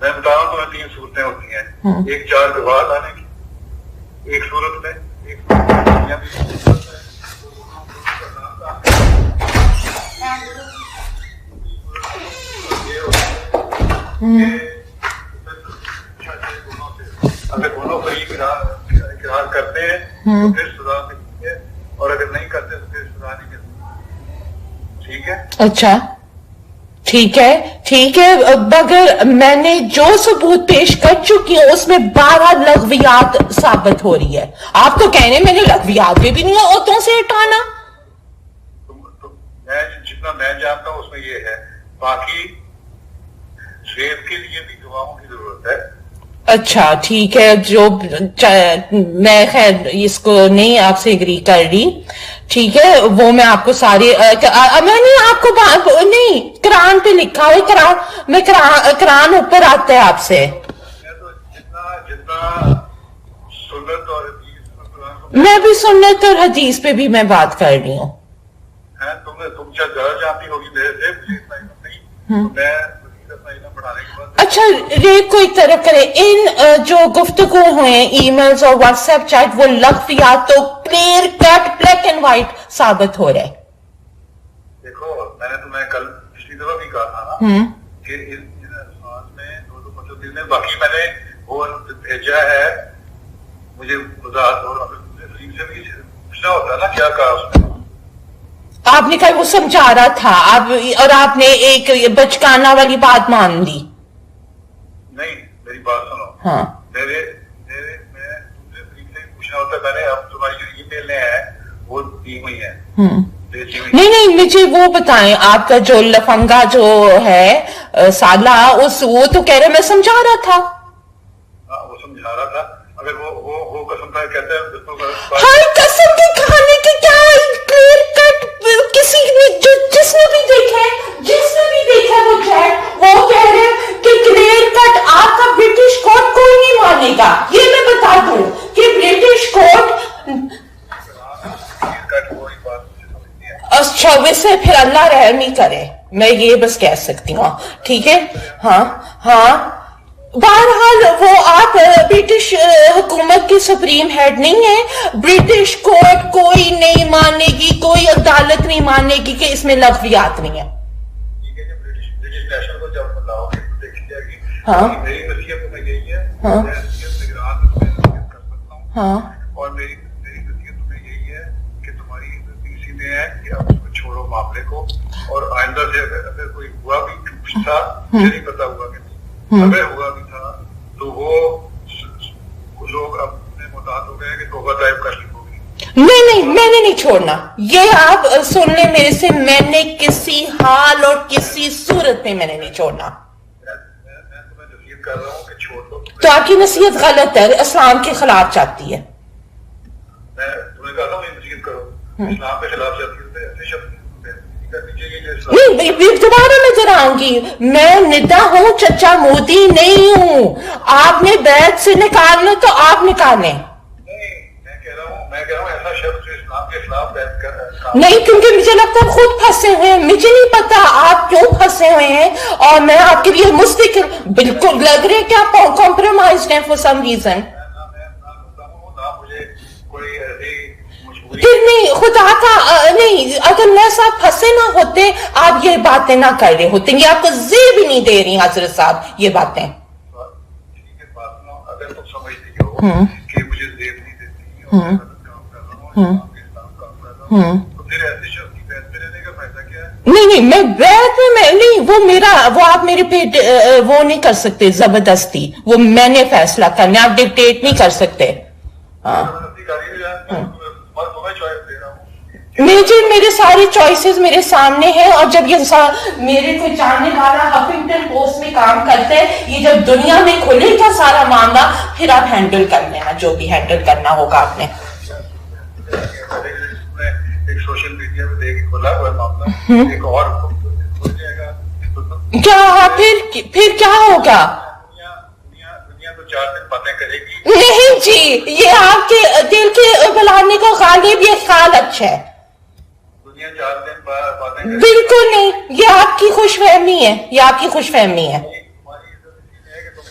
میں بتا رہا ہوں تمہیں 3 صورتیں ہوتی ہیں. ایک 4 گواہ لانے کی ایک صورت میں، ایک اگر دونوں فریق اقرار کرتے ہیں تو پھر سزا ملتی ہے، اور اگر نہیں کرتے تو پھر سزا نہیں ملتی. ٹھیک ہے؟ اچھا ٹھیک ہے، مگر میں نے جو ثبوت پیش کر چکی ہوں اس میں 12 لغویات ثابت ہو رہی ہے. آپ تو کہنے میں نے لغویات بھی نہیں ہے عورتوں سے ہٹانا. جتنا میں جانتا ہوں اس میں یہ ہے. باقی ریپ کے لیے بھی گواہوں کی ضرورت ہے. اچھا ٹھیک ہے، جو میں خیر اس کو نہیں آپ سے اگری کر رہی. ٹھیک ہے، وہ میں آپ کو سارے میں نے آپ کو نہیں قرآن پہ لکھا ہے، قرآن اوپر آتا ہے آپ سے. میں بھی سنت اور حدیث پہ بھی میں بات کر رہی ہوں. تم زیادہ جانتی ہوگی میرے سے، مجھے اتنا علم نہیں. میں اچھا ریپ کو ایک طرف کریں، ان جو گفتگو ہوئے ای میلز اور واٹس ایپ چیٹ وہ لغویات تو clear cut black and white ثابت ہو رہے. دیکھو میں نے تمہیں کل پچھلی دفعہ بھی کہا تھا نا کہ ان الفاظ میں 2 مطلب نے، باقی میں نے وہ بھیجا ہے مجھے وضاحت، اور فریق سے بھی پوچھنا ہوتا ہے نا کیا کہا اس نے. آپ نے کہا وہ سمجھا رہا تھا اور آپ نے ایک بچکانہ والی بات مان لی. نہیں میری بات سنو. ہاں میں دوسرے فریق سے پوچھنا ہوتا ہے. میں نے اب تمہاری جو ای میلیں ہیں وہ دی ہوئی ہیں. نہیں مجھے وہ بتائیں، آپ کا جو لفنگا جو ہے سالہ وہ تو کہہ رہے میں سمجھا رہا تھا. وہ سمجھا رہا تھا. اگر وہ قسم کا کہتا ہے قسم کے کھانے کی کیا کلیئر کٹ کسی نے جس نے بھی دیکھا وہ چیٹ وہ کہہ رہے کہ کلیئر کٹ آپ کا برٹش کورٹ کوئی نہیں مانے گا. یہ میں بتا دوں کہ برٹش کورٹ اچھا ویسے پھر اللہ رحم ہی کرے، میں یہ بس کہہ سکتی ہوں. ٹھیک ہے ہاں. بہرحال وہ آپ برٹش حکومت کی سپریم ہیڈ نہیں ہے. برٹش کورٹ کوئی نہیں مانے گی، کوئی عدالت نہیں مانے گی کہ اس میں لغویات نہیں ہے. ہاں میری نصیحت میں یہی ہے اور میری نصیحت میں یہی ہے کہ تمہاری سیدھے ہیں کہ اب اس کو چھوڑو معاملے کو، اور آئندہ سے اگر کوئی ہوا بھی کچھ تھا مجھے نہیں پتا ہوا کہ اگر ہوا بھی تھا تو وہ لوگ اپنے محتاط ہو گئے کہ توبہ طائب کر لی ہوگی. نہیں میں نے نہیں چھوڑنا. یہ آپ سن لیں میرے سے، میں نے کسی حال اور کسی صورت میں میں نے نہیں چھوڑنا. میں تمہیں نصیحت کر رہا ہوں کہ چھوڑ دو. تو آپ کی نصیحت غلط ہے، اسلام کے خلاف جاتی ہے. میں تمہیں کہتا ہوں یہ نصیحت کرو، اسلام کے خلاف جاتی ہے. ایسے شخص نہیں دوبارہ میں آؤں گی. میں ندا ہوں، چچا مودی نہیں ہوں. آپ نے بیت سے نکالنا تو آپ نکالیں. میں کہہ رہا ہوں ایسا شخص جو اسلام کے خلاف بیت کر رہا ہے. نہیں کیونکہ مجھے لگتا ہے خود پھنسے ہوئے ہیں. مجھے نہیں پتا آپ کیوں پھنسے ہوئے ہیں، اور میں آپ کے لیے مستقل بالکل لگ رہے کہ آپ کمپرومائزڈ ہیں فور سم ریزن. پھر نہیں خدا کا نہیں، اگر میں صاحب پھنسے نہ ہوتے آپ یہ باتیں نہ کر رہے ہوتے. یہ آپ کو زیر بھی نہیں دے رہی حضرت صاحب یہ باتیں. اگر تم سمجھتی ہو کہ مجھے زیر نہیں دیتی اور میں غلط کام کر رہا ہوں، اسلام کام کر رہا ہوں، تو پھر ایسے شخص کی بیت میں رہنے کا فائدہ کیا ہے؟ نہیں میں بیت میں نہیں، وہ آپ میرے پہ وہ نہیں کر سکتے زبردستی. وہ میں نے فیصلہ کرنا، آپ ڈکٹیٹ نہیں کر سکتے. میرے سارے چوائسز میرے سامنے ہیں، اور جب یہ انسان میرے کو جاننے والا ہفنگٹن پوسٹ میں کام کرتا ہے، یہ جب دنیا میں کھلے گا سارا معاملہ پھر آپ ہینڈل کر لینا جو بھی ہینڈل کرنا ہوگا آپ نے. ایک سوشل میڈیا میں دیکھ کھلا ہوا معاملہ ایک اور ہو جائے گا کیا؟ پھر کیا ہوگا؟ دنیا تو 4 دن باتیں کرے گی. نہیں جی، یہ آپ کے دل کے بلانے کو غالب یہ خیال اچھا ہے. دنیا 4 دن باتیں بالکل نہیں، یہ آپ کی خوش فہمی ہے، یہ آپ کی خوش فہمی ہے.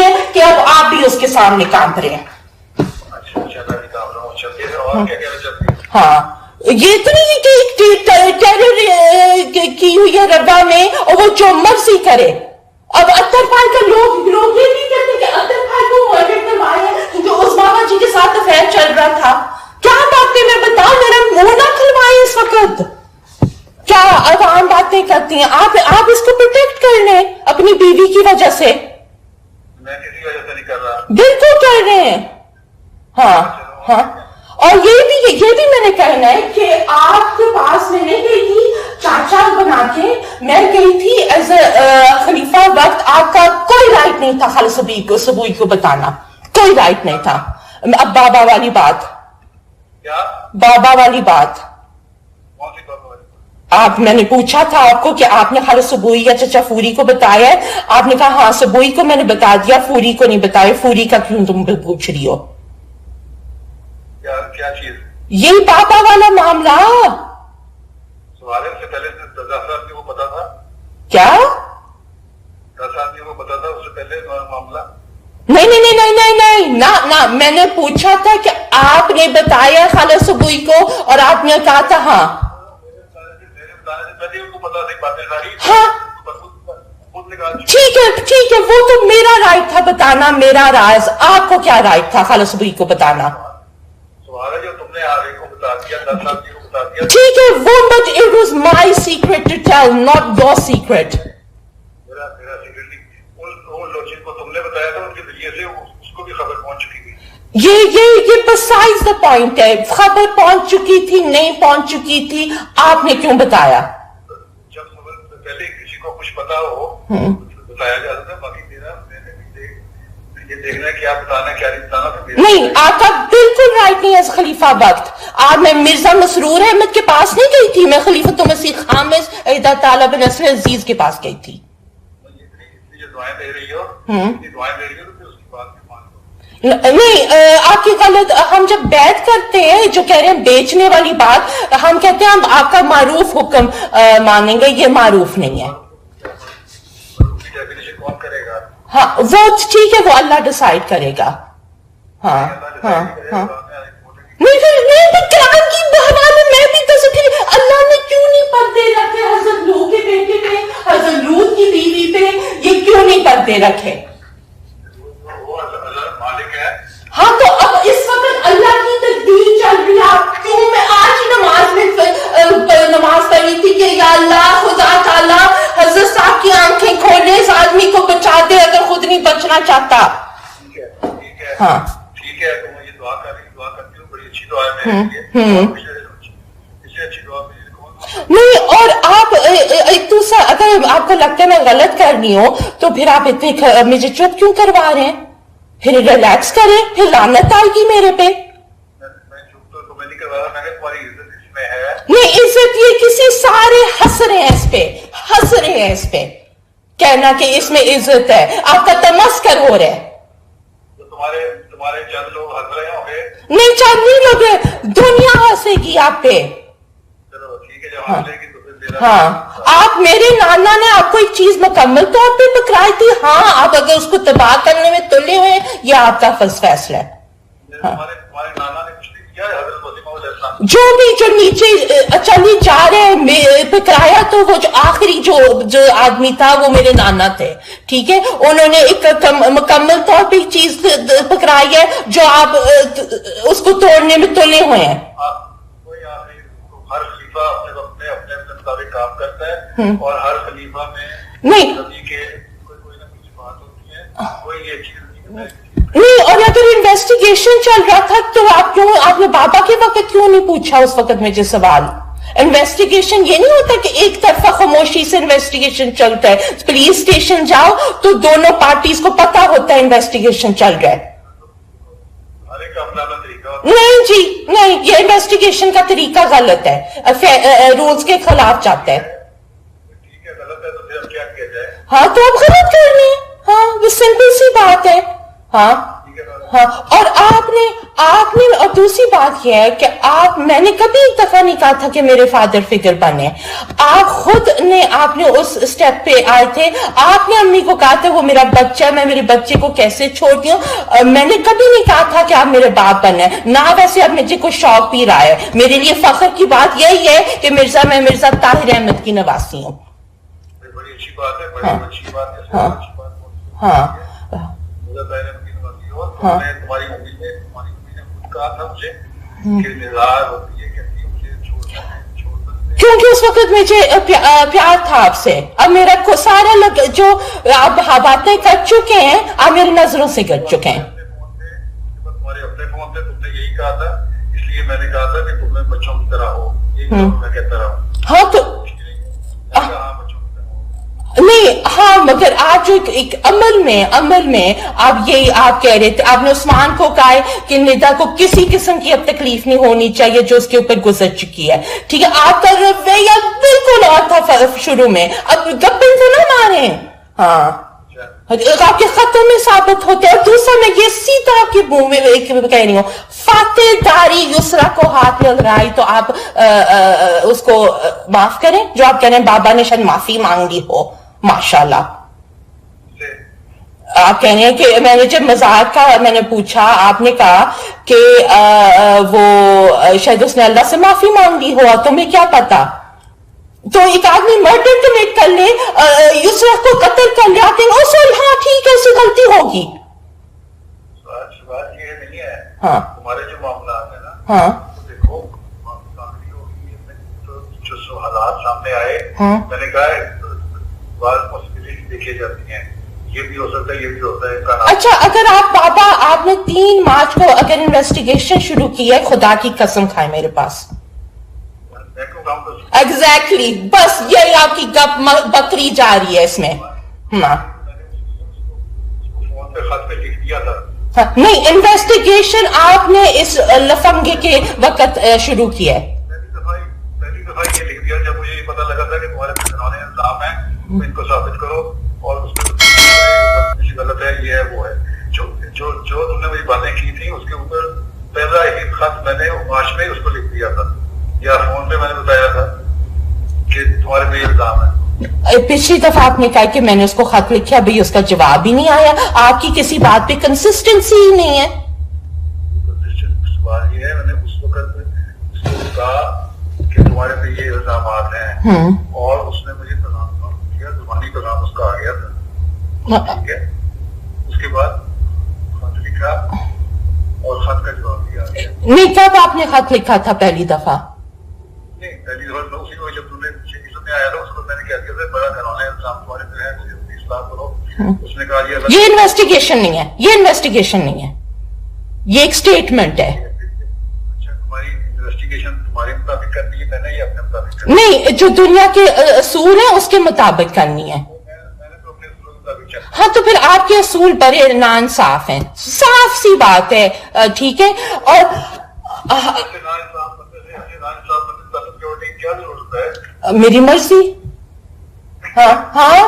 ہے کہ اب آپ بھی اس کے سامنے کام کریں. اچھا میں بھی کام رہا ہوں. اچھا پھر اور کیا کہنا چاہتے ہیں؟ ہاں یہ تو نہیں کہ ٹیرر کی ہوئی ہے ربا میں اور وہ جو مرضی کرے. اب اطہر بھائی کا لوگ یہ نہیں کہتے کہ اطہر بھائی کو مرڈر کروایا ہے کیونکہ عثمانہ جی کے ساتھ افیئر چل رہا تھا. کیا باتیں میں بتاؤں, میرا منہ نہ کھلوائے اس وقت. کیا عوام باتیں کرتی ہیں, آپ اس کو پروٹیکٹ کر لیں اپنی بیوی کی وجہ سے. میں کسی وجہ سے نہیں کر رہا. بالکل کر رہے ہیں. ہاں اور یہ بھی میں نے کہنا ہے کہ آپ کے پاس میں نہیں گئی تھی چاچا بنا کے, میں گئی تھی ایز اے خلیفہ وقت. آپ کا کوئی رائٹ نہیں تھا خالد صبوئی کو بتانا, کوئی رائٹ نہیں تھا. اب بابا والی بات, کیا بابا والی بات, کون سی بات ہوئی؟ میں نے پوچھا تھا آپ کو کہ آپ نے خالد صبوئی یا چچا فوری کو بتایا ہے, آپ نے کہا ہاں صبوئی کو میں نے بتا دیا, فوری کو نہیں بتایا. فوری کا کیوں تم پوچھ رہی ہو؟ کیا چیز؟ یہی بابا والا معاملہ. سوال سے پہلے 10 آدمی کو پتا تھا. کیا 10 آدمی کو پتا تھا اس سے پہلے معاملہ؟ نہیں, نہ میں نے پوچھا تھا کہ آپ نے بتایا خالد صبوئی کو اور آپ نے کہا تھا ہاں. ہاں ٹھیک ہے وہ تو میرا رائٹ تھا بتانا, میرا راز. آپ کو کیا رائٹ تھا خالد صبوئی کو بتانا؟ سوال ہے جو تم نے آگے کو بتا دیا, 10 آدمی کو بتا دیا. ٹھیک ہے وہ, but it was my secret to tell, not your secret. میرا سیکرٹ نہیں. ان لوگ جن کو تم نے بتایا تھا ان کے ذریعے سے اس کو بھی خبر پہنچ چکی تھی. یہ بسائز دا پوائنٹ ہے. خبر پہنچ چکی تھی نہیں پہنچ چکی تھی, آپ نے کیوں بتایا؟ جب خبر پہلے کسی کو کچھ پتا ہو بتایا جاتا ہے. باقی میرا یہ دیکھنا ہے کہ آپ بتانا کیا نہیں بتانا. نہیں, آپ کا بالکل رائٹ نہیں ہے خلیفہ وقت. آپ میں مرزا مسرور احمد کے پاس نہیں گئی تھی, میں خلیفۃ مسیح خامس عیدہ طالب بن نصر عزیز کے پاس گئی تھی. جو دعائیں دے رہی ہو دعائیں دے رہی ہو تو پھر اس کی بات بھی مان لو. نہیں, آپ کی غلط. ہم جب بیعت کرتے ہیں جو کہہ رہے ہیں بیچنے والی بات, ہم کہتے ہیں ہم آپ کا معروف حکم مانیں گے, یہ معروف نہیں ہے. کون کرے گا؟ ہاں وہ ٹھیک ہے, وہ اللہ ڈیسائیڈ کرے گا. ہاں نہیں قرآن کی حوالے میں بھی تو اللہ نے کیوں نہیں پردے رکھے حضرت لوط کے بیٹے پہ, حضرت لوط کی بیوی پہ, یہ کیوں نہیں پردے رکھے؟ ہاں تو اب اس وقت اللہ کی تقدیر چل رہی ہے. کیوں میں آج نماز پڑھ رہی تھی کہ یا اللہ خدا تعالیٰ حضرت صاحب کی آنکھیں کھولے, اس آدمی کو بچا دے اگر خود نہیں بچنا چاہتا. ہاں ٹھیک ہے, تو میں یہ دعا کرتی ہوں, بڑی اچھی دعا ہے. اس سے اچھی دعا نہیں, اور آپ ایک دوسرا اگر آپ کو لگتا ہے میں غلط کرنی ہو تو پھر آپ اتنے مجھے چپ کیوں کروا رہے ہیں؟ پھر ریلیکس کریں, پھر لعنت آئے گی میرے پہ. نہیں عزت یہ کسی سارے ہنس رہے ہیں اس پہ کہنا کہ اس میں عزت ہے. آپ کا تمسکر ہو رہا ہے. تمہارے چند لوگ ہنس رہے ہوں گے. نہیں چند نہیں لوگ ہیں, دنیا ہنسے گی آپ پہ. چلو ٹھیک ہے, جب ہنسے گی تو پھر ہاں. آپ میرے نانا نے آپ کو ایک چیز مکمل طور پہ پکڑائی تھی. ہاں آپ اگر اس کو تباہ کرنے میں تلے ہوئے یہ آپ کا فیصلہ ہے. تمہارے نانا نے کچھ نہیں کیا ہے. حضرت وسیمہ علیہ السلام جو بھی جو نیچے چلی جا رہے پکڑایا تو وہ جو آخری جو آدمی تھا وہ میرے نانا تھے. ٹھیک ہے, انہوں نے ایک مکمل طور پہ ایک چیز پکڑائی ہے جو آپ اس کو توڑنے میں تلے ہوئے ہیں. ہر خلیفہ اپنے مطابق کام کرتا ہے اور ہر خلیفہ میں نہیں کوئی نہ کچھ بات ہوتی ہے, کوئی یہ چیز نہیں. اور اگر انویسٹیگیشن چل رہا تھا تو آپ نے بابا کے وقت کیوں نہیں پوچھا اس وقت مجھے سوال؟ انویسٹیگیشن یہ نہیں ہوتا کہ ایک طرفہ خاموشی سے انویسٹیگیشن چلتا ہے. پولیس اسٹیشن جاؤ تو دونوں پارٹیز کو پتا ہوتا ہے انویسٹیگیشن چل رہا ہے. نہیں جی نہیں, یہ انویسٹیگیشن کا طریقہ غلط ہے, رولز کے خلاف جاتا ہے. ہاں تو اب غلط کرنی ہے. ہاں وہ سمپل سی بات ہے. ہاں ہاں اور آپ نے اور دوسری بات یہ ہے کہ میں نے کبھی ایک دفعہ نہیں کہا تھا کہ میرے فادر فگر بنے. آپ خود نے آپ نے اس اسٹیپ پہ آئے تھے, آپ نے امی کو کہا تھا وہ میرا بچہ ہے, میں میرے بچے کو کیسے چھوڑتی ہوں. میں نے کبھی نہیں کہا تھا کہ آپ میرے باپ بنے نہ. ویسے اب مجھے کوئی شوق بھی رہا ہے, میرے لیے فخر کی بات یہی ہے کہ میں مرزا طاہر احمد کی نواسی ہوں. بڑی اچھی بات ہے, بڑی اچھی بات ہے. ہاں ہاں تمہاری ممی نے خود کہا تھا مجھے کہ نظار ہوتی ہے, کہتی ہے مجھے چھوڑ سکتے, کیونکہ اس وقت مجھے پیار تھا آپ سے. اب میرا سارا لوگ جو آپ باتیں کر چکے ہیں آپ میری نظروں سے گر چکے ہیں. تمہارے اپنے فون تھے, تم نے یہی کہا تھا, اس لیے میں نے کہا تھا کہ تمہیں بچوں کی طرح ہو, یہی میں کہتا رہا ہوں. ہاں تو نہیں, ہاں مگر آج جو ایک عمل میں آپ کہہ رہے تھے, آپ نے عثمان کو کہا ہے کہ ندا کو کسی قسم کی اب تکلیف نہیں ہونی چاہیے جو اس کے اوپر گزر چکی ہے. ٹھیک ہے, آپ کا رویہ بالکل اور تھا شروع میں, اب گپے تو نہ مارے. ہاں آپ کے خطوں میں ثابت ہوتے ہیں. اور دوسرا میں یہ سیدھا آپ کے منہ میں کہہ رہی ہوں, فاتح داری یسرا کو ہاتھ میں لگائی تو آپ اس کو معاف کریں. جو آپ کہہ رہے ہیں بابا نے شاید معافی مانگی ہو, ماشاءاللہ. آپ کہہ رہے ہیں کہ میں نے جب مذاق کا میں نے پوچھا, آپ نے کہا کہ وہ شاید اس نے اللہ سے معافی مانگی ہو, تمہیں کیا پتا. تو ایک آدمی مرڈر کمٹ کر لے, یسرا کو قتل کر لے, آپ کہیں ہاں ٹھیک ہے اس سے غلطی ہوگی. بات یہ نہیں ہے, ہاں تمہارے جو معاملات ہیں نا, ہاں دیکھو جو حالات سامنے آئے, میں نے کہا بعض پاسبلٹی دیکھی جاتی ہیں, یہ بھی ہو سکتا ہے, یہ بھی ہوتا ہے. اچھا, اگر آپ نے 3 مارچ کو اگر انویسٹیگیشن شروع کی ہے, خدا کی قسم کھائے میرے پاس. ایگزیکٹلی, بس یہ آپ کی گپ بکری جا رہی ہے اس میں. فون پہ خط پہ لکھ دیا تھا. نہیں, انویسٹیگیشن آپ نے اس لفنگے کے وقت شروع کی ہے. پہلی دفعہ یہ لکھ دیا جب مجھے یہ پتا لگا تھا کہ تمہارے پہ الزام ہے, ان کو ثابت کرو, اور اس میں غلط ہے, یہ ہے وہ ہے. جو تم نے وہی باتیں کی تھی اس کے اوپر پہلا ایک خط میں نے مارچ میں اس کو لکھ دیا تھا, یا فون پہ میں نے بتایا تھا کہ تمہارے پہ یہ الزام ہے. پچھلی دفعہ آپ نے کہا کہ میں نے اس کو خط لکھا, بھئی اس کا جواب ہی نہیں آیا. آپ کی کسی بات پہ کنسسٹنسی ہی نہیں ہے. سوال یہ ہے, میں نے اس وقت اس کو کہا کہ تمہارے پہ یہ الزامات ہیں, اور اس نے مجھے پیغام کیا, زبانی پیغام اس کا آ گیا تھا. ٹھیک ہے, اس کے بعد خط لکھا اور خط کا جواب بھی آ گیا. نہیں, کب آپ نے خط لکھا تھا پہلی دفعہ؟ نہیں, پہلی دفعہ اسی کو جب تم نے آیا تھا, اس کو میں نے کیا کیا بڑا گھرانا الزام تمہارے پہ ہے, مجھے اصلاح کرو. اس نے کہا یہ انویسٹیگیشن نہیں ہے, یہ انویسٹیگیشن نہیں ہے, یہ ایک سٹیٹمنٹ ہے. اچھا, تمہاری انویسٹیگیشن تمہارے مطابق کرنی ہے, میں نے یہ اپنے مطابق کرنی نہیں, جو دنیا کے اصول ہیں اس کے مطابق کرنی ہے. میں نے تو اپنے اصول کے مطابق چل. ہاں, تو پھر آپ کے اصول بڑے ناانصاف ہیں, صاف سی بات ہے. ٹھیک ہے, اور میری مرضی. ہاں ہاں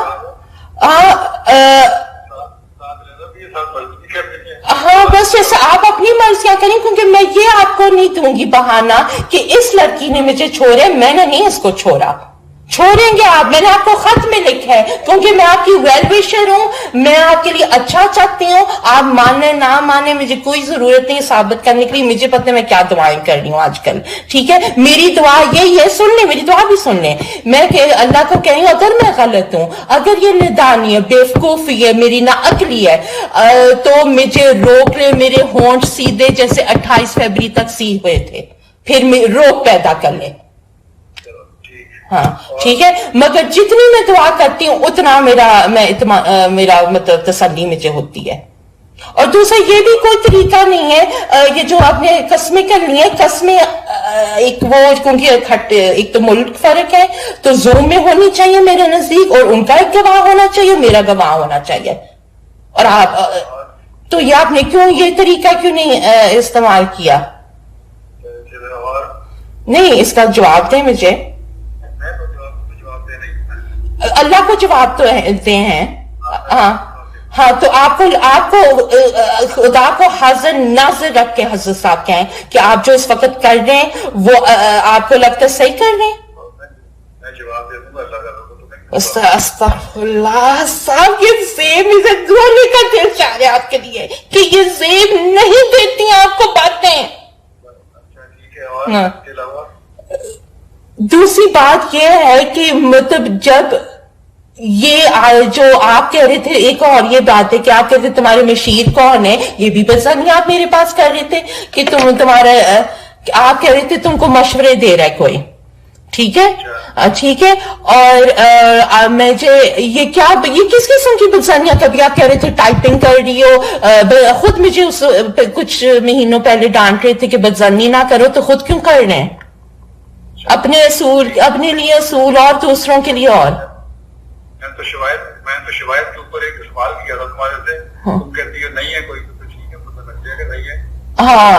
ہاں, بس جیسے آپ اپنی مرضیاں کریں, کیونکہ میں یہ آپ کو نہیں دوں گی بہانہ کہ اس لڑکی نے مجھے چھوڑے, میں نے نہیں اس کو چھوڑا. چھوڑیں گے آپ, میں نے آپ کو خط میں لکھا ہے, کیونکہ میں آپ کی ویل وشر ہوں, میں آپ کے لیے اچھا چاہتی ہوں. آپ مانے نہ مانے مجھے کوئی ضرورت نہیں ثابت کرنے کے لیے, مجھے پتہ ہے میں کیا دعائیں کر رہی ہوں آج کل. ٹھیک ہے, میری دعا یہی ہے, سن لیں میری دعا بھی سن لیں. میں کہ اللہ کو کہیں اگر میں غلط ہوں, اگر یہ ندانی ہے, بیوقوفی ہے, میری ناعقلی ہے, تو مجھے روک لے, میرے ہونٹ سیدھے جیسے 28 فروری تک سی ہوئے تھے, پھر روک پیدا کر لے. ہاں ٹھیک ہے, مگر جتنی میں دعا کرتی ہوں اتنا میرا مطلب تسلی مجھے ہوتی ہے. اور دوسرا یہ بھی کوئی طریقہ نہیں ہے, یہ جو آپ نے قسمیں کرنی ہے, قسمیں ایک وہ کیونکہ ایک تو ملک فرق ہے, تو زوم میں ہونی چاہیے میرے نزدیک, اور ان کا ایک گواہ ہونا چاہیے, میرا گواہ ہونا چاہیے. اور آپ تو یہ آپ نے کیوں یہ طریقہ کیوں نہیں استعمال کیا؟ نہیں, اس کا جواب دیں مجھے. اللہ کو جواب تو دے ہیں. ہاں ہاں تو آپ کو خدا کو حاضر ناظر رکھ کے حضرت صاحب کہیں کہ آپ جو اس وقت کر رہے ہیں وہ آپ کو لگتا ہے صحیح کر رہے ہیں. میں جواب دے دوں گا اللہ کا. استغفر اللہ صاحب، یہ زیب سے دھونے کا دل چاہ رہا ہے آپ کے لیے کہ یہ زیب نہیں دیتی آپ کو باتیں. اچھا ٹھیک ہے. اور اس کے علاوہ دوسری بات یہ ہے کہ مطلب جب یہ جو آپ کہہ رہے تھے، ایک اور یہ بات ہے کہ آپ کہتے تمہارے مشیر کون ہے، یہ بھی بزنی آپ میرے پاس کر رہے تھے کہ آپ کہہ رہے تھے تم کو مشورے دے رہا ہے کوئی. ٹھیک ہے ٹھیک ہے. اور یہ کس قسم کی بزنیاں؟ کبھی آپ کہہ رہے تھے ٹائپنگ کر رہی ہو، خود مجھے کچھ مہینوں پہلے ڈانٹ رہے تھے کہ بزنی نہ کرو، تو خود کیوں کر رہے ہیں؟ اپنے لیے اصول اور دوسروں کے لیے اور. میں تو شوائد کے اوپر ایک سوال کیا تھا تمہارے سے، تم کہتی ہو نہیں ہے کوئی، تو ٹھیک ہے پتہ لگ جائے کہ نہیں ہے. ہاں،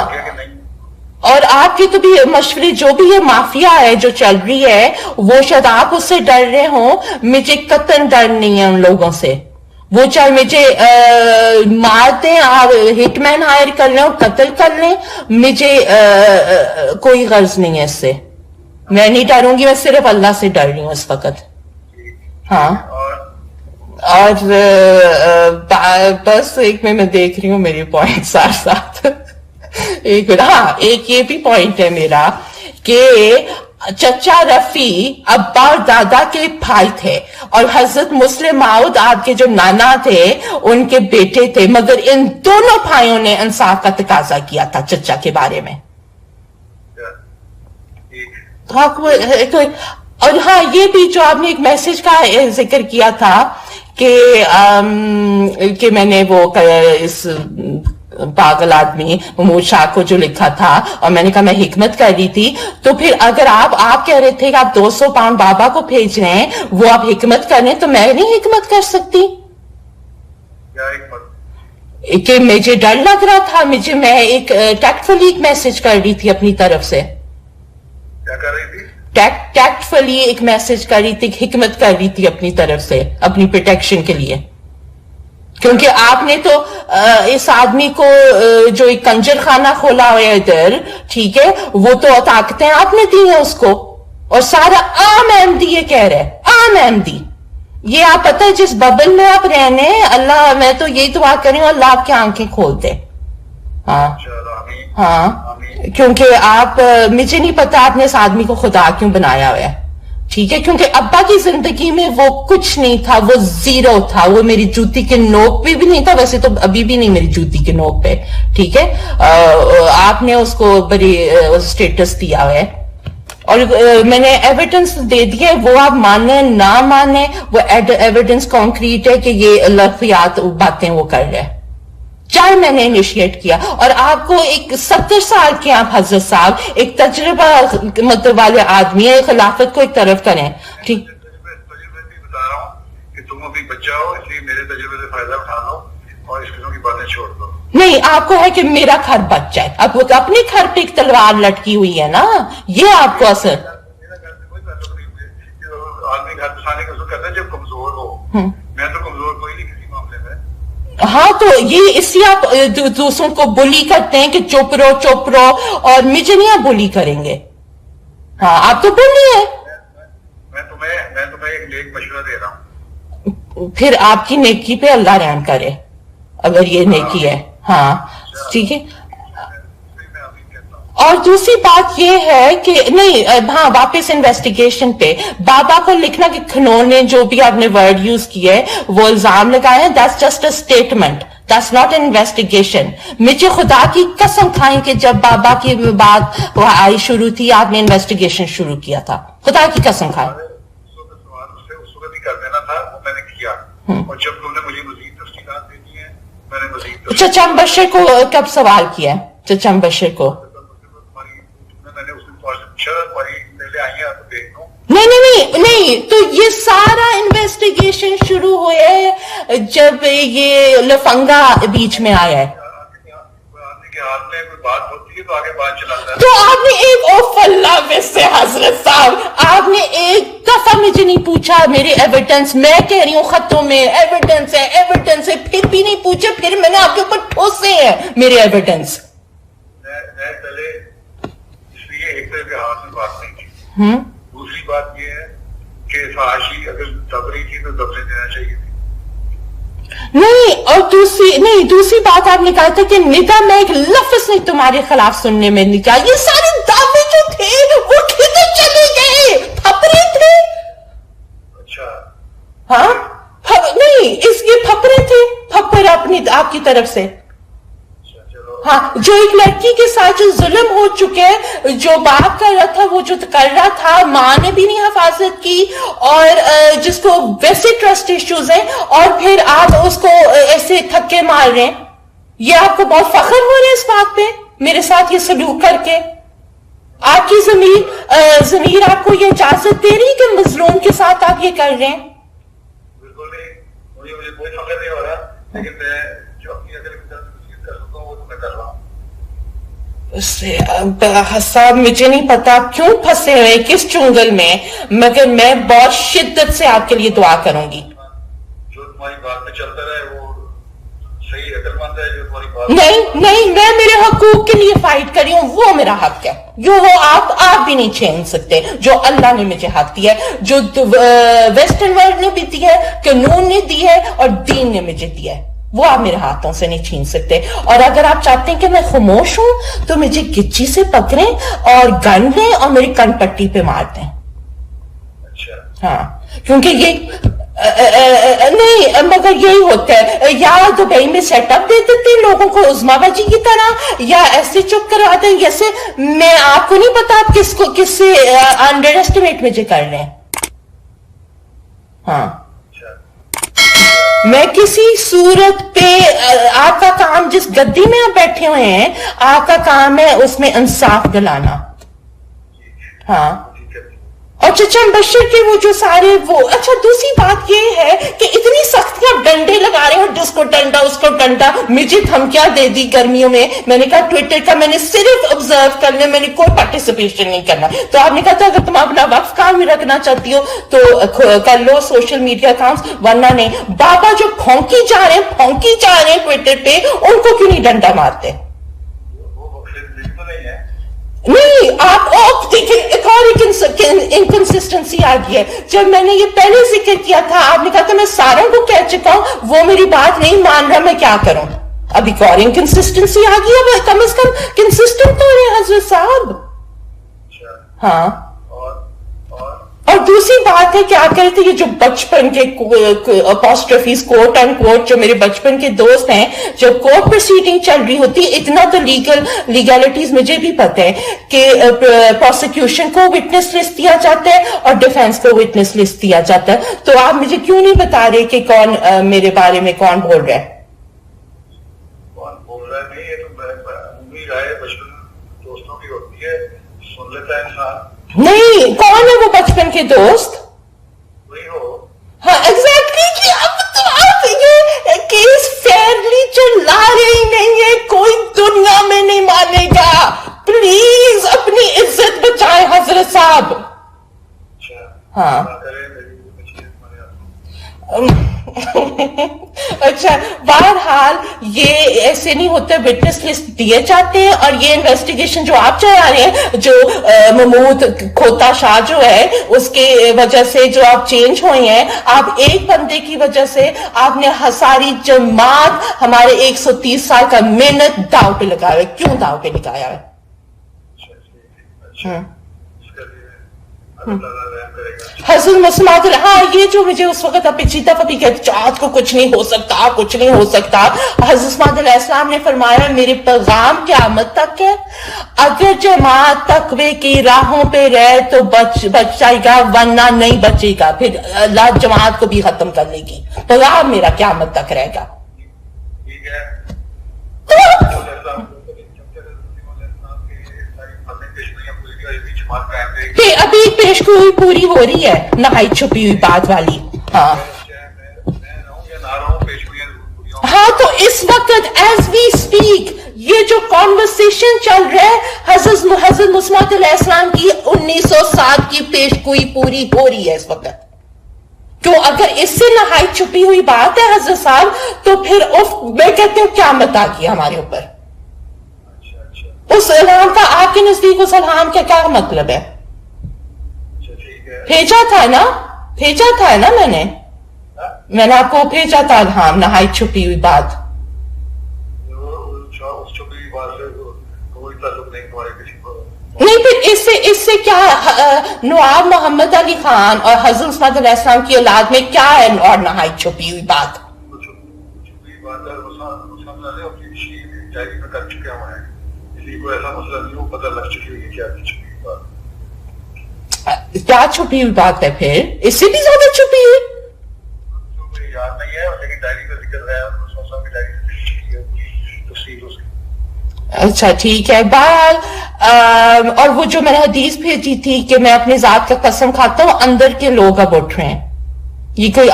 اور آپ کی تو بھی مشورے جو بھی یہ مافیا ہے جو چل رہی ہے وہ شاید آپ اس سے ڈر رہے ہوں. مجھے قطعاً ڈر نہیں ہے ان لوگوں سے. وہ چاہے مجھے مار دیں، ہٹ مین ہائر کر لیں اور قتل کر لیں، مجھے کوئی غرض نہیں ہے اس سے. میں نہیں ڈروں گی، میں صرف اللہ سے ڈر رہی ہوں اس وقت. ہاں، اور بس ایک میں دیکھ رہی ہوں میری پوائنٹ ساتھ ایک یہ بھی پوائنٹ ہے میرا کہ چچا رفیع ابا اور دادا کے بھائی تھے، اور حضرت مسلم ماؤد آپ کے جو نانا تھے ان کے بیٹے تھے، مگر ان دونوں بھائیوں نے انصاف کا تقاضا کیا تھا چچا کے بارے میں. اور ہاں، یہ بھی جو آپ نے ایک میسج کا ذکر کیا تھا کہ میں نے وہ اس پاگل آدمی محمود شاہ کو جو لکھا تھا اور میں نے کہا میں حکمت کر رہی تھی، تو پھر اگر آپ کہہ رہے تھے کہ آپ 200 پاؤنڈ بابا کو بھیج رہے ہیں، وہ آپ حکمت کر رہے ہیں، تو میں نہیں حکمت کر سکتی کہ مجھے ڈر لگ رہا تھا. میں ایک ٹیکٹفلی ایک میسج کر رہی تھی اپنی طرف سے. کیا کر رہی تھی؟ ٹیکٹفلی ایک میسج کر رہی تھی، حکمت کر رہی تھی اپنی طرف سے اپنی پروٹیکشن کے لیے. کیونکہ آپ نے تو اس آدمی کو جو ایک کنجر خانہ کھولا ہوا ہے ادھر، ٹھیک ہے، وہ تو طاقتیں آپ نے دی ہیں اس کو، اور سارا عام احمدی یہ کہہ رہے عام احمدی. یہ آپ پتہ ہے جس ببل میں آپ رہنے، اللہ، میں تو یہی دعا کر رہی ہوں اللہ آپ کی آنکھیں کھول دے. ہاں، کیونکہ مجھے نہیں پتا آپ نے اس آدمی کو خدا کیوں بنایا ہوا ہے. ٹھیک ہے، کیونکہ ابا کی زندگی میں وہ کچھ نہیں تھا، وہ زیرو تھا، وہ میری جوتی کے نوک پہ بھی نہیں تھا، ویسے تو ابھی بھی نہیں میری جوتی کے نوک پہ. ٹھیک ہے، آپ نے اس کو بڑی سٹیٹس دیا ہوا ہے، اور میں نے ایویڈنس دے دیا ہے، وہ آپ مانیں نہ مانیں، وہ ایویڈنس کانکریٹ ہے کہ یہ لفظیات باتیں وہ کر رہے ہیں. چاہے میں نے انیشیٹ کیا، اور آپ کو ایک 70 سال کے آپ حضرت صاحب ایک تجربہ مطلب والے آدمی ہے، خلافت کو ایک طرف کریں. ٹھیک، تجربے بھی بتا رہا ہوں کہ تم ابھی بچہ ہو، اس لیے میرے تجربے سے فائدہ اٹھا لو اور اس قسم کی باتیں چھوڑ دو. نہیں، آپ کو ہے کہ میرا گھر بچ جائے، اب اپنے گھر پہ ایک تلوار لٹکی ہوئی ہے نا، یہ آپ کو اثر. میرا گھر سے کوئی تعلق نہیں ہوئے، آدمی گھر بسانے کا ذکر کرتا ہے جب کمزور ہو. میں تو کمزور کوئی نہیں کسی معاملے میں. ہاں، تو یہ اس لیے آپ دوسروں کو بلی کرتے ہیں کہ چپ رہو، اور مجھے نہیں آپ بلی کریں گے. ہاں، آپ تو بلی ہیں. میں تمہیں ایک نیک مشورہ دے رہا ہوں. پھر آپ کی نیکی پہ اللہ رحم کرے اگر یہ نیکی ہے. ہاں ٹھیک ہے. اور دوسری بات یہ ہے کہ نہیں، ہاں، واپس انویسٹیگیشن پہ بابا کو لکھنا کہ کھنون نے جو بھی آپ نے ورڈ یوز کیے وہ الزام لگائے ہیں، that's just a statement, that's not an investigation. مجھے خدا کی قسم کھائیں کہ جب بابا کی بات آئی شروع تھی آپ نے انویسٹیگیشن شروع کیا تھا، خدا کی قسم کھائیں. اس وقت ہی کر دینا تھا، وہ میں نے کیا، اور جب تم نے مجھے مزید تفصیلات دینی ہے میں نے مزید. چچا مبشر کو کب سوال کیا؟ چچا مبشر کو نہیں، تو یہ سارا انویسٹیگیشن شروع ہوئے جب یہ لفنگا بیچ میں آیا ہے. آدمی کے ہاتھ میں کوئی بات ہوتی ہے تو آگے بات چلاتا ہے. تو آپ نے ایک اوف اللہ ویسے حضرت صاحب آپ نے ایک دفعہ مجھے نہیں پوچھا میرے ایویڈنس. میں کہہ رہی ہوں خطوں میں ایویڈنس ہے پھر بھی نہیں پوچھے. پھر میں نے آپ کے اوپر ٹھوسے ہیں میرے ایویڈنس. میں پہلے اس لیے ایک طرح کے ہاتھ میں بات نہیں کی. دوسری بات یہ ہے کہ فحاشی اگر دب رہی تھی تو دبنے دینا چاہیے تھی. نہیں اور دوسری بات آپ نے کہا تھا کہ ندا میں ایک لفظ نہیں تمہارے خلاف سننے میں نہیں کیا. یہ سارے دعوے جو تھے وہ کدھر چلے گئے؟ پھپڑے تھے. اچھا ہاں نہیں اس کے پھپڑے تھے. پھپڑ اپنی آپ کی طرف سے. ہاں جو ایک لڑکی کے ساتھ جو ظلم ہو چکے جو باپ کر رہا تھا وہ جو کر رہا تھا ماں نے بھی نہیں حفاظت کی اور جس کو ویسے ٹرسٹ ایشوز ہیں اور پھر آپ اس کو ایسے تھکے مار رہے ہیں. یہ آپ کو بہت فخر ہو رہا ہے اس بات پہ میرے ساتھ یہ سلوک کر کے؟ آپ کی ضمیر آپ کو یہ اجازت دے رہی کہ مظلوم کے ساتھ آپ یہ کر رہے ہیں؟ بالکل نہیں. مجھے کوئی فخر نہیں ہو رہا لیکن میں جو اپنی اگر کر سکتا ہوں وہ تو میں کر رہا ہوں. صاحب مجھے نہیں پتا کیوں پھنسے ہوئے کس چنگل میں مگر میں بہت شدت سے آپ کے لیے دعا کروں گی. جو تمہاری بات میں چلتا رہے وہ صحیح عقل مند ہے. جو تمہاری بات نہیں میں میرے حقوق کے لیے فائٹ کری ہوں. وہ میرا حق ہے جو وہ آپ بھی نہیں چھین سکتے. جو اللہ نے مجھے حق دیا ہے جو ویسٹرن ورلڈ نے بھی دی ہے قانون نے دی ہے اور دین نے مجھے دیا ہے وہ آپ میرے ہاتھوں سے نہیں چھین سکتے. اور اگر آپ چاہتے ہیں کہ میں خاموش ہوں تو مجھے گچی سے پکڑیں اور گن لیں اور میری کن پٹی پہ مار دیں. اچھا ہاں کیونکہ یہ نہیں مگر یہی ہوتا ہے. یا دبئی میں سیٹ اپ دے دیتے لوگوں کو عظما باجی کی طرح یا ایسے چپ کروا دیں جیسے میں آپ کو نہیں پتا آپ کس سے انڈر ایسٹیمیٹ مجھے کر رہے ہیں. ہاں میں کسی صورت پہ آپ کا کام جس گدی میں آپ بیٹھے ہوئے ہیں آپ کا کام ہے اس میں انصاف دلانا. ہاں اور چچا بشر کے وہ جو سارے وہ اچھا. دوسری بات یہ ہے کہ اتنی سختیاں ڈنڈے لگا رہے ہیں جس کو ڈنڈا اس کو ڈنڈا. مجھے دھمکیاں دے دی گرمیوں میں نے کہا ٹویٹر کا میں نے صرف آبزرو کرنا میں نے کوئی پارٹیسپیشن نہیں کرنا. تو آپ نے کہا تھا اگر تم اپنا وقت کام میں رکھنا چاہتی ہو تو کر لو سوشل میڈیا اکاؤنٹس ورنہ نہیں. بابا جو پھونکی جا رہے ہیں ٹویٹر پہ ان کو کیوں نہیں ڈنڈا مارتے؟ نہیں آپ دیکھیں ایک اور انکنسسٹنسی آ گئی ہے. جب میں نے یہ پہلے ذکر کیا تھا آپ نے کہا تھا میں ساروں کو کہہ چکا ہوں وہ میری بات نہیں مان رہا میں کیا کروں. اب ایک اور انکنسسٹنسی آ گئی ہے. کم از کم کنسسٹنٹ تو رہے حضرت صاحب. ہاں اور دوسری بات ہے کہ آپ کہتے ہیں یہ جو بچپن کے اپوسٹرفیز کوٹ اینڈ کوٹ جو میرے بچپن کے دوست ہیں جب کورٹ پروسیڈنگ چل رہی ہوتی ہے اتنا تو لیگلٹیز مجھے بھی پتہ ہے کہ پروسیکیوشن کو وٹنس لسٹ دیا جاتا ہے اور ڈیفینس کو وٹنس لسٹ دیا جاتا ہے. تو آپ مجھے کیوں نہیں بتا رہے کہ کون میرے بارے میں کون بول رہا ہے؟ نہیں یہ تو رائے بچپن دوستوں کی ہوتی ہے سن لیتا ہے انسان. نہیں کون ہے وہ بچپن کے دوست؟ وہی ہو. ہاں ایگزیکٹلی. اب تو آپ یہ کیس فیئرلی چلا رہی نہیں ہے کوئی دنیا میں نہیں مانے گا. پلیز اپنی عزت بچائیں حضرت صاحب. ہاں اچھا بہرحال یہ ایسے نہیں ہوتا. وٹنس لسٹ دیے جاتے ہیں اور یہ انویسٹیگیشن جو آپ چلا رہے ہیں جو محمود کھوتا شاہ جو ہے اس کے وجہ سے جو آپ چینج ہوئے ہیں آپ ایک بندے کی وجہ سے آپ نے ساری جماعت ہمارے 130 سال کا محنت داؤ پہ لگایا ہے. کیوں داؤ پہ لگایا ہے؟ حضرت مسلمات ہاں یہ جو مجھے اس وقت پچھلی دفعہ بھی کہتے چاہت کو کچھ نہیں ہو سکتا کچھ نہیں ہو سکتا. حضرت مسلمات علیہ السلام نے فرمایا میرے پیغام قیامت تک ہے. اگر جماعت تقوی کی راہوں پہ رہے تو بچ جائے گا ورنہ نہیں بچے گا. پھر اللہ جماعت کو بھی ختم کر لے گی. پیغام میرا قیامت تک رہے گا. ابھی پیشگوئی پوری ہو رہی ہے نہائی چھپی ہوئی بات والی. ہاں تو اس وقت ایز وی اسپیک یہ جو کانورسیشن چل رہا ہے حضرت مسیح علیہ السلام کی 1907 کی پیشگوئی پوری ہو رہی ہے اس وقت. تو اگر اس سے نہایت چھپی ہوئی بات ہے حضرت صاحب, تو پھر میں کہتی ہوں قیامت آ گئی ہمارے اوپر. اس الہام کا آپ کے نزدیک اس الہام کا کیا مطلب ہے؟ بھیجا تھا نا میں نے آپ کو بھیجا تھا الہام, نہایت چھپی ہوئی بات. نہیں پھر اس سے کیا نواب محمد علی خان اور حضرت عثمان علیہ السلام کی اولاد میں کیا ہے اور نہایت چھپی ہوئی بات؟ کیا چھپی ہوئی بات ہے پھر؟ اس سے بھی زیادہ چھپی ہوئی یاد نہیں ہے, لیکن ڈائری کا ذکر ہے. اچھا ٹھیک ہے. بہرحال اور وہ جو میں نے حدیث بھیجی تھی کہ میں اپنی ذات کا قسم کھاتا ہوں اندر کے لوگ اب اٹھ رہے ہیں, یہ کوئی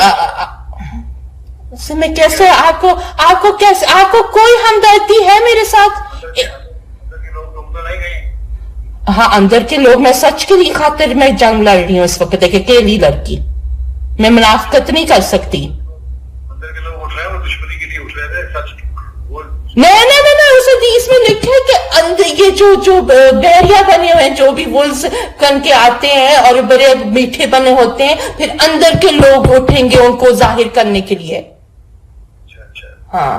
میں کیسے آپ کو کوئی ہمدردی ہے میرے ساتھ؟ ہاں اندر کے لوگ, میں سچ کے لیے خاطر میں جنگ لڑ رہی ہوں اس وقت, ایک اکیلی لڑکی, میں منافقت نہیں کر سکتی. نہیں اس حدیث میں لکھا ہے کہ اندر یہ جو بیریا بنے ہوئے ہیں, جو بھی ولز کن کے آتے ہیں اور بڑے میٹھے بنے ہوتے ہیں, پھر اندر کے لوگ اٹھیں گے ان کو ظاہر کرنے کے لیے. ہاں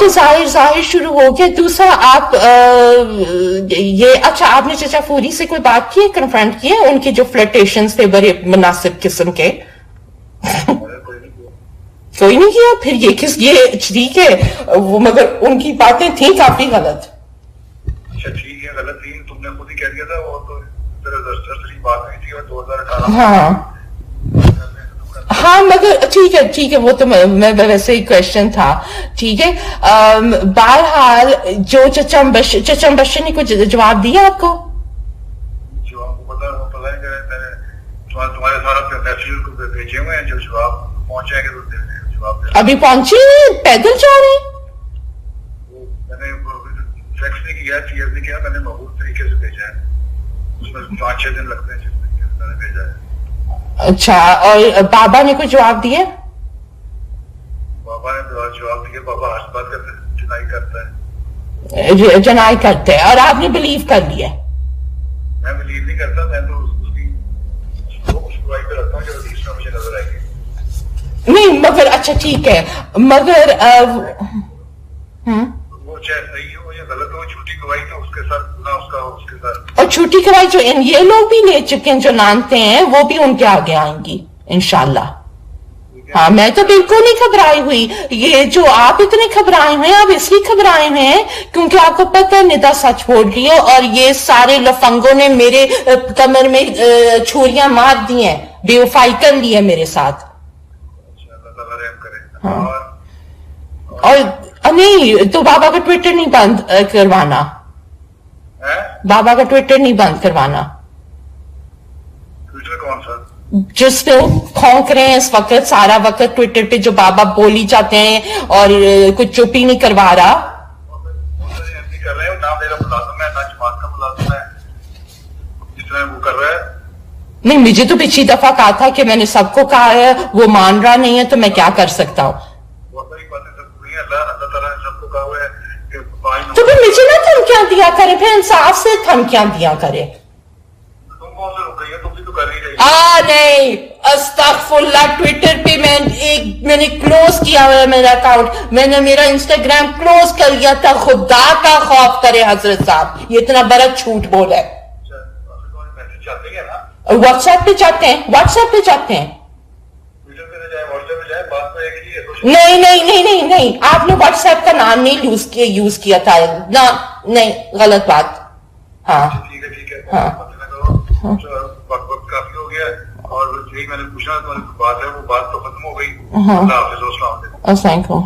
تو ظاہر شروع ہو گیا. دوسرا آپ یہ اچھا آپ نے چچا فوری سے کوئی بات کی ہے, کنفرنٹ کی ہے ان کے جو فلرٹیشنز تھے بڑے مناسب قسم کے؟ کوئی نہیں کیا. پھر یہ ٹھیک ہے وہ, مگر ان کی باتیں تھیں کافی غلط. اچھا ٹھیک ہے, غلط تھی, تم نے خود ہی کہہ دیا تھا وہ تو بات نہیں تھی. اور 2018 ہاں مگر ٹھیک ہے وہ تو میں ویسے ہی کوشچن تھا. ٹھیک ہے بہرحال جو چچم بشر نے کچھ جواب دیا آپ کو؟ تمہارے سارا میسیج کو بھیجے ہوئے ہیں, جو جواب پہنچائیں گے تو ابھی پہنچی نہیں, پیدل جا رہے ہیں. میں نے فیکس نہیں کیا, ٹی ایس نہیں کیا, میں نے محفوظ طریقے سے بھیجا ہے. اس میں 5-6 دن لگتے ہیں جس طریقے سے میں نے بھیجا ہے. اچھا اور بابا نے کوئی جواب دیا؟ بابا نے جواب دیا. بابا ہر بات کرتے جنائی کرتے ہیں, اور آپ نے بلیو کر لیا؟ میں بلیو نہیں کرتا, میں تو اس کی سپروائی پہ رکھتا ہوں جو حدیث میں مجھے نظر آئے گی. نہیں مگر اچھا ٹھیک ہے, مگر وہ چاہے صحیح ہو یا غلط ہو, چھوٹی گواہی تو اس کے ساتھ گناہ اس کا ہو اس کے ساتھ. اور چھوٹی گواہی جو یہ لوگ بھی لے چکے ہیں جو مانتے ہیں وہ بھی ان کے آگے آئیں گی انشاءاللہ. ہاں میں تو بالکل نہیں گھبرائی ہوئی. یہ جو آپ اتنے گھبرائے ہوئے ہیں, آپ اس لیے گھبرائے ہوئے ہیں کیونکہ آپ کو پتہ ہے ندا سچ بول رہی ہے, اور یہ سارے لفنگوں نے میرے کمر میں چھریاں مار دی ہیں, بے وفائی کر لی ہے میرے ساتھ. اور نہیں تو بابا کا ٹویٹر نہیں بند کروانا, بابا کا ٹویٹر نہیں بند کروانا. ٹویٹر کون سا؟ جس پہ کھونک رہے ہیں اس وقت سارا وقت ٹویٹر پہ جو بابا بولی جاتے ہیں اور کچھ چپ ہی نہیں کروا رہا. نہیں مجھے تو پچھلی دفعہ کہا تھا کہ میں نے سب کو کہا ہے, وہ مان رہا نہیں ہے تو میں کیا کر سکتا ہوں. تو پھر مجھے نہ دھمکیاں دیا کرے, پھر انصاف سے دھمکیاں دیا کرے. نہیں استغفر اللہ, ٹویٹر پہ میں نے کلوز کیا ہوا ہے میرا اکاؤنٹ, میں نے میرا انسٹاگرام کلوز کر لیا تھا. خدا کا خوف کرے حضرت صاحب, یہ اتنا بڑا جھوٹ بول ہے. واٹس ایپ پہ چاہتے ہیں نہیں آپ نے واٹس ایپ کا نام نہیں یوز کیا تھا نا, نہیں غلط بات. ہاں وقت کافی ہو گیا اور یہی میں نے پوچھنا بات ہے, وہ بات تو ختم ہو گئی. اللہ حافظ. السلام علیکم.